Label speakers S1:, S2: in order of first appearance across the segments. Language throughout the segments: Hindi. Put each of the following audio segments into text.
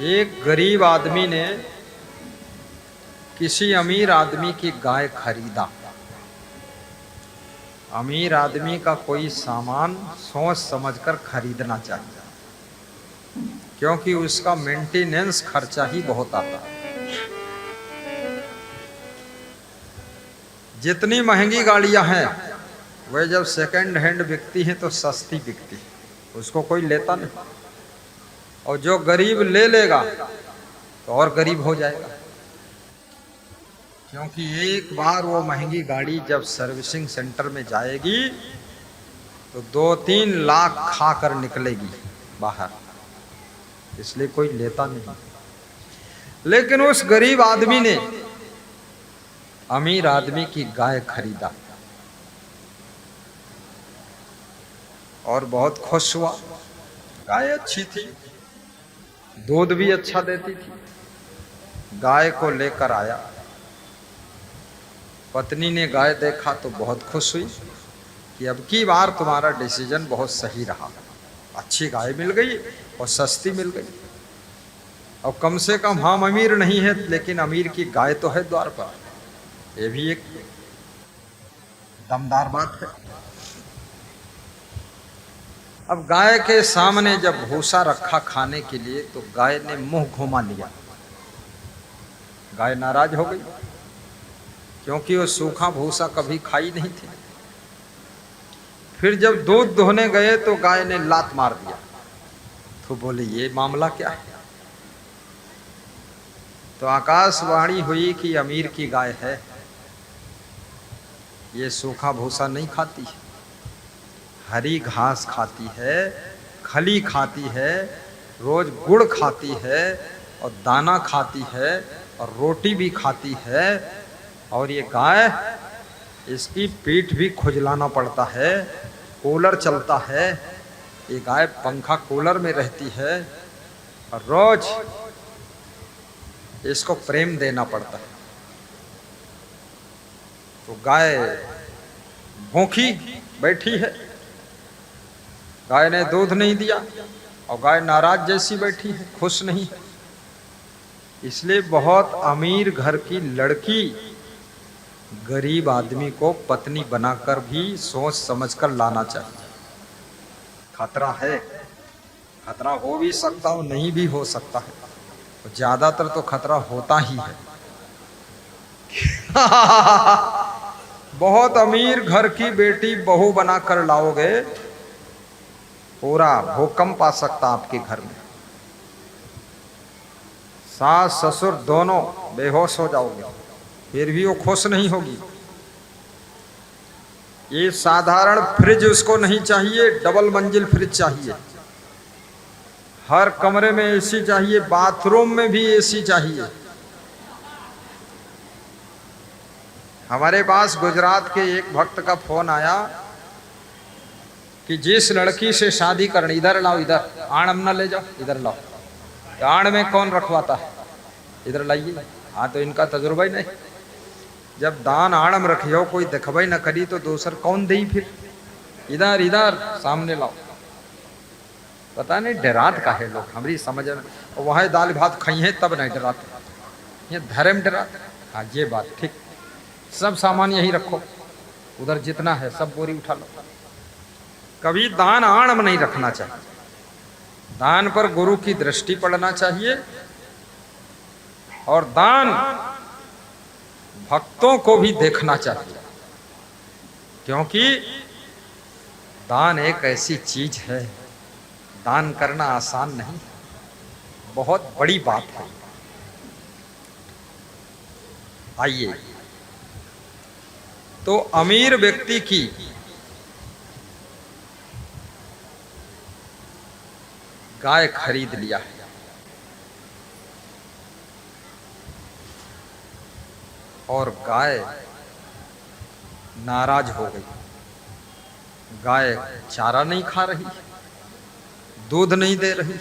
S1: एक गरीब आदमी ने किसी अमीर आदमी की गाय खरीदा। अमीर आदमी का कोई सामान सोच समझकर खरीदना चाहिए, क्योंकि उसका मेंटेनेंस खर्चा ही बहुत आता है। जितनी महंगी गाड़ियां हैं वह जब सेकंड हैंड बिकती हैं तो सस्ती बिकती है, उसको कोई लेता नहीं। और जो गरीब ले लेगा तो और गरीब हो जाएगा, क्योंकि एक बार वो महंगी गाड़ी जब सर्विसिंग सेंटर में जाएगी तो 2-3 लाख खा कर निकलेगी बाहर, इसलिए कोई लेता नहीं। लेकिन उस गरीब आदमी ने अमीर आदमी की गाय खरीदा और बहुत खुश हुआ। गाय अच्छी थी, दूध भी अच्छा देती थी। गाय को लेकर आया, पत्नी ने गाय देखा तो बहुत खुश हुई कि अब की बार तुम्हारा डिसीजन बहुत सही रहा, अच्छी गाय मिल गई और सस्ती मिल गई। और कम से कम हम अमीर नहीं है, लेकिन अमीर की गाय तो है द्वार पर। ये भी एक दमदार बात है। अब गाय के सामने जब भूसा रखा खाने के लिए तो गाय ने मुंह घुमा लिया। गाय नाराज हो गई, क्योंकि वो सूखा भूसा कभी खाई नहीं थी। फिर जब दूध दोहने गए तो गाय ने लात मार दिया। तो बोले ये मामला क्या है? तो आकाशवाणी हुई कि अमीर की गाय है, ये सूखा भूसा नहीं खाती, हरी घास खाती है, खली खाती है, रोज गुड़ खाती है और दाना खाती है और रोटी भी खाती है। और ये गाय, इसकी पीठ भी खुजलाना पड़ता है, कूलर चलता है, ये गाय पंखा कूलर में रहती है और रोज इसको प्रेम देना पड़ता है। तो गाय भूखी बैठी है, गाय ने दूध नहीं दिया और गाय नाराज जैसी बैठी है, खुश नहीं है। इसलिए बहुत अमीर घर की लड़की गरीब आदमी को पत्नी बनाकर भी सोच समझकर लाना चाहिए। खतरा है, खतरा हो भी सकता हो, नहीं भी हो सकता है, तो ज्यादातर तो खतरा होता ही है। बहुत अमीर घर की बेटी बहू बनाकर लाओगे, पूरा भूकंप आ सकता आपके घर में। सास ससुर दोनों बेहोश हो जाओगे, फिर भी वो खुश नहीं होगी। ये साधारण फ्रिज उसको नहीं चाहिए, डबल मंजिल फ्रिज चाहिए। हर कमरे में एसी चाहिए, बाथरूम में भी एसी चाहिए। हमारे पास गुजरात के एक भक्त का फोन आया कि जिस लड़की से शादी करनी, इधर लाओ, इधर आण न ले जाओ, इधर लाओ। आण में कौन रखवाता है, इधर लाइए। हाँ, तो इनका तजुर्बा ही नहीं। जब दान आड़म रखियो, कोई देखबई न करी तो दूसर कौन दे? फिर इधर इधर सामने लाओ। पता नहीं डरात का है लोग, हमारी समझ में। वहाँ दाल भात खाई है तब नहीं डराते, ये धर्म डराते। हाँ, ये बात ठीक। सब सामान यहीं रखो, उधर जितना है सब बोरी उठा लो। कभी दान आड़म नहीं रखना चाहिए। दान पर गुरु की दृष्टि पड़ना चाहिए और दान भक्तों को भी देखना चाहिए, क्योंकि दान एक ऐसी चीज है, दान करना आसान नहीं, बहुत बड़ी बात है। आइए, तो अमीर व्यक्ति की गाय खरीद लिया है और गाय नाराज हो गई। गाय चारा नहीं खा रही, दूध नहीं दे रही।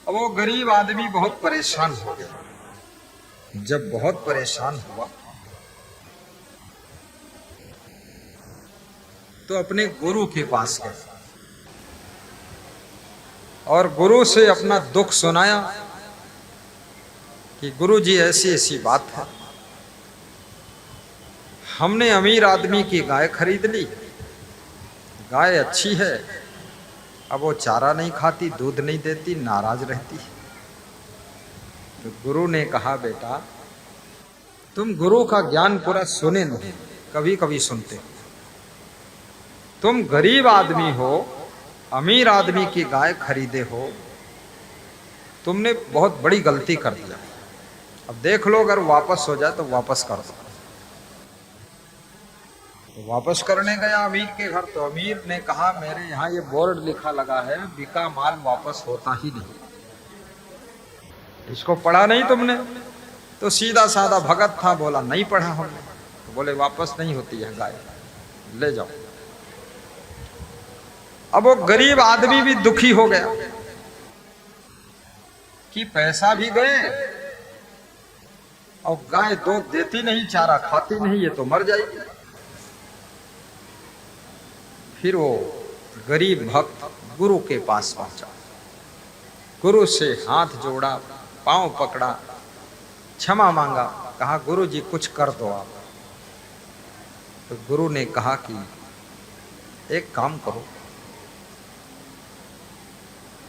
S1: अब वो गरीब आदमी बहुत परेशान हो गया। जब बहुत परेशान हुआ तो अपने गुरु के पास गए। और गुरु से अपना दुख सुनाया कि गुरु जी ऐसी ऐसी बात है, हमने अमीर आदमी की गाय खरीद ली, गाय अच्छी है, अब वो चारा नहीं खाती, दूध नहीं देती, नाराज रहती। तो गुरु ने कहा, बेटा तुम गुरु का ज्ञान पूरा सुने नहीं, कभी कभी सुनते। तुम गरीब आदमी हो, अमीर आदमी की गाय खरीदे हो, तुमने बहुत बड़ी गलती कर दिया। अब देख लो, अगर वापस हो जाए तो वापस कर दो। तो वापस करने गया अमीर के घर, तो अमीर ने कहा, मेरे यहाँ ये बोर्ड लिखा लगा है, बिका माल वापस होता ही नहीं। इसको पढ़ा नहीं तुमने? तो सीधा साधा भगत था, बोला नहीं पढ़ा हमने। तो बोले वापस नहीं होती है गाय, ले जाओ। अब वो गरीब आदमी भी दुखी हो गया कि पैसा भी गए और गाय दूध देती नहीं, चारा खाती नहीं, ये तो मर जाएगी। फिर वो गरीब भक्त गुरु के पास पहुंचा, गुरु से हाथ जोड़ा, पांव पकड़ा, क्षमा मांगा, कहा गुरु जी कुछ कर दो आप। तो गुरु ने कहा कि एक काम करो,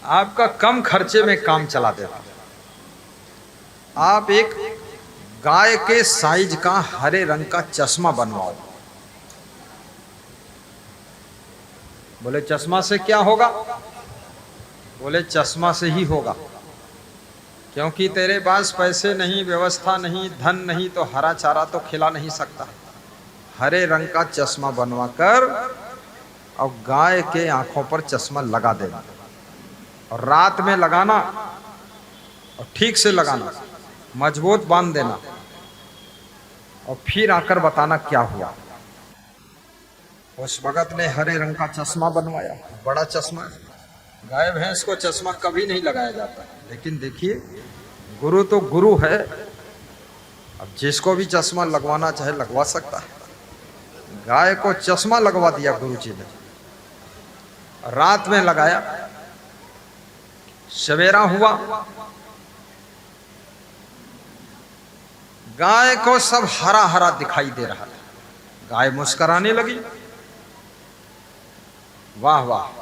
S1: आपका कम खर्चे में काम चला देता, आप एक गाय के साइज का हरे रंग का चश्मा बनवाओ। बोले चश्मा से क्या होगा? बोले चश्मा से ही होगा, क्योंकि तेरे पास पैसे नहीं, व्यवस्था नहीं, धन नहीं, तो हरा चारा तो खिला नहीं सकता। हरे रंग का चश्मा बनवा कर और गाय के आंखों पर चश्मा लगा देना, और रात में लगाना, और ठीक से लगाना, मजबूत बांध देना, और फिर आकर बताना क्या हुआ। उस भगत ने हरे रंग का चश्मा बनवाया, बड़ा चश्मा। गाय भैंस को चश्मा कभी नहीं लगाया जाता, लेकिन देखिए गुरु तो गुरु है, अब जिसको भी चश्मा लगवाना चाहे लगवा सकता है। गाय को चश्मा लगवा दिया गुरु जी ने, रात में लगाया। सवेरा हुआ, गाय को सब हरा हरा दिखाई दे रहा था। गाय मुस्कुराने लगी, वाह वाह।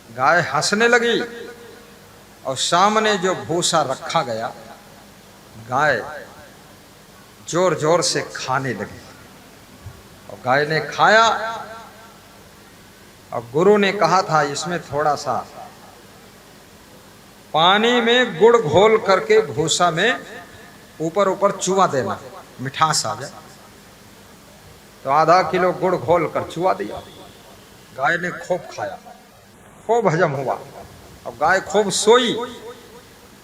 S1: गाय हंसने लगी, और सामने जो भूसा रखा गया, गाय जोर जोर से खाने लगी, और गाय ने खाया। और गुरु ने कहा था इसमें थोड़ा सा पानी में गुड़ घोल करके भूसा में ऊपर ऊपर चुआ देना, मिठास आ जाए। तो आधा किलो गुड़ घोल कर चुआ दिया। गाय ने खूब खाया, खूब हजम हुआ, और गाय खूब सोई।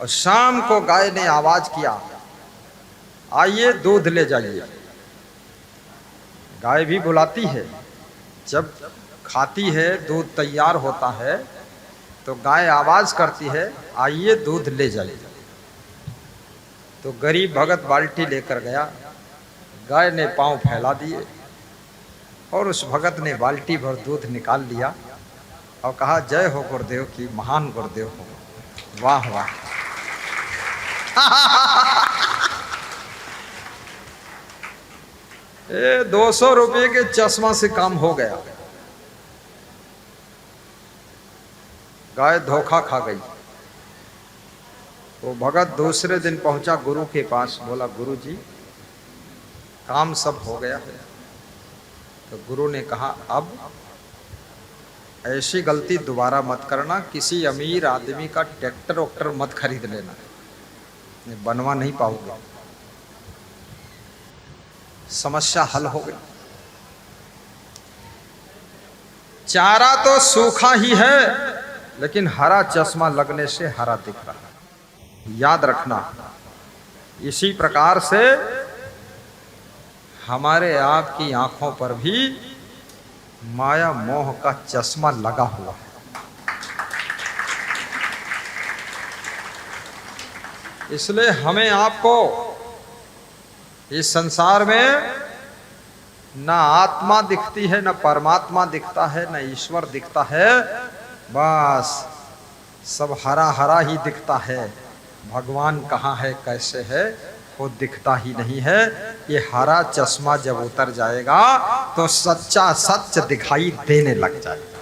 S1: और शाम को गाय ने आवाज किया, आइए दूध ले जाइए। गाय भी बुलाती है, जब खाती है, दूध तैयार होता है, तो गाय आवाज करती है, आइए दूध ले जाइए। तो गरीब भगत बाल्टी लेकर गया, गाय ने पांव फैला दिए, और उस भगत ने बाल्टी भर दूध निकाल लिया, और कहा जय हो गुरुदेव की, महान गुरुदेव हो। वाह वाह। ये 200 रुपये के चश्मा से काम हो गया। गाय धोखा खा गई। वो भगत दूसरे दिन पहुंचा गुरु के पास, बोला गुरु जी काम सब हो गया है। तो गुरु ने कहा अब ऐसी गलती दोबारा मत करना, किसी अमीर आदमी का ट्रैक्टर वैक्टर मत खरीद लेना, बनवा नहीं पाओगे। समस्या हल हो गई। चारा तो सूखा ही है, लेकिन हरा चश्मा लगने से हरा दिख रहा है। याद रखना, इसी प्रकार से हमारे आपकी आंखों पर भी माया मोह का चश्मा लगा हुआ है। इसलिए हमें आपको इस संसार में ना आत्मा दिखती है, ना परमात्मा दिखता है, ना ईश्वर दिखता है। बस सब हरा हरा ही दिखता है, भगवान कहाँ है कैसे है वो दिखता ही नहीं है। ये हरा चश्मा जब उतर जाएगा तो सच्चा सच दिखाई देने लग जाएगा।